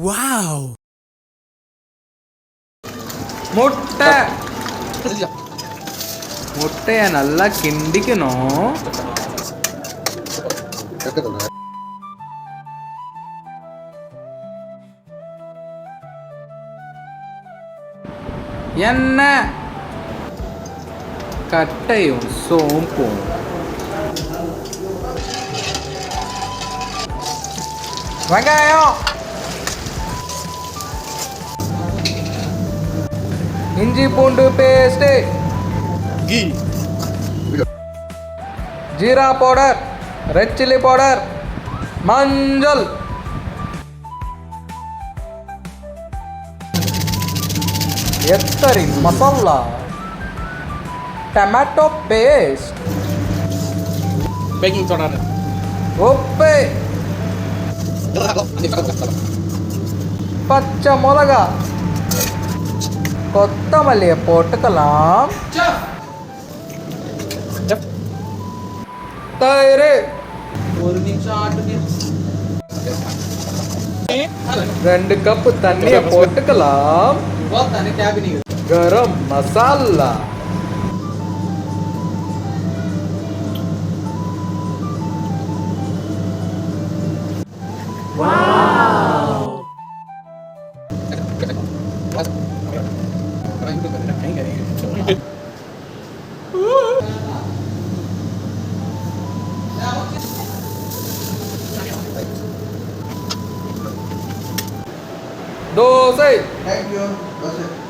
Wow! முட்டை முட்டைய நல்லா கிண்டிக்கணும். எண்ணெய், கட்டையும் சோம்பும், வெங்காயம், இஞ்சி பூண்டு பேஸ்ட், ஜீரா பவுடர், ரெட் சில்லி பவுடர், மஞ்சள், எத்தரி masala, tomato paste, baking soda, உப்பு, பச்சை மிளகா, கொத்தமல்லியை போட்டுக்கலாம். தயிர், ஒரு நிமிஷம் ஆட்டுங்க. 2 கப் தண்ணியை போட்டுக்கலாம். Garam masala, dosa, Thank you.